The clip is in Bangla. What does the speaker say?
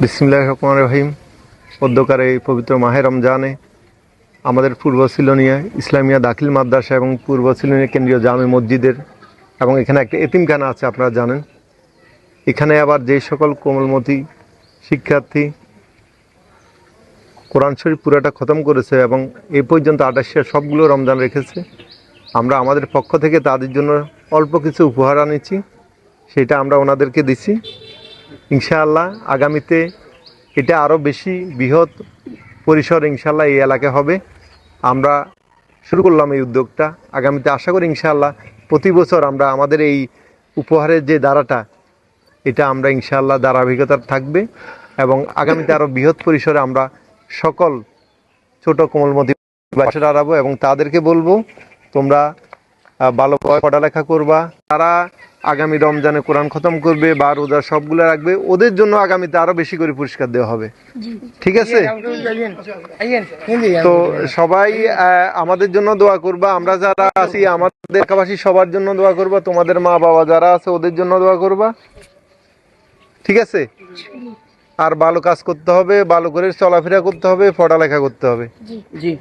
বিসমিল্লাহির রহমানির রহিম। অধ্যকার এই পবিত্র মাহে রমজানে আমাদের পূর্ব সিলোনিয়া ইসলামিয়া দাখিল মাদ্রাসা এবং পূর্ব সিলোনিয়া কেন্দ্রীয় জামে মসজিদের এবং এখানে একটা এতিমখানা আছে, আপনারা জানেন। এখানে আবার যে সকল কোমলমতি শিক্ষার্থী কোরআন শরীফ পুরাটা খতম করেছে এবং এই পর্যন্ত 28 সবগুলো রমজান রেখেছে, আমরা আমাদের পক্ষ থেকে তাদের জন্য অল্প কিছু উপহার আনিছি, সেটা আমরা ওনাদেরকে দিছি। ইনশাআল্লাহ আগামীতে এটা আরও বেশি বৃহৎ পরিসর ইনশাআল্লাহ এই এলাকায় হবে। আমরা শুরু করলাম এই উদ্যোগটা, আগামীতে আশা করি ইনশাআল্লাহ প্রতি বছর আমরা আমাদের এই উপহারের যে ধারাটা, এটা আমরা ইনশাআল্লাহ ধারাবাহিকতা থাকবে এবং আগামীতে আরও বৃহৎ পরিসরে আমরা সকল ছোট কোমলমতি বাচ্চারা আনাবো এবং তাদেরকে বলবো তোমরা ভালোভাবে পড়ালেখা করবা। তারা আগামী রমজানে কোরআন খতম করবে বা রোজা সবগুলো রাখবে, ওদের জন্য আগামীতে আরো বেশি করে পুরস্কার দেওয়া হবে। ঠিক আছে? তো সবাই আমাদের জন্য দোয়া করবা, আমরা যারা আছি আমাদের এলাকাবাসী সবার জন্য দোয়া করবা, তোমাদের মা বাবা যারা আছে ওদের জন্য দোয়া করবা। ঠিক আছে? আর ভালো কাজ করতে হবে, ভালো করে চলাফেরা করতে হবে, পড়ালেখা করতে হবে। জি।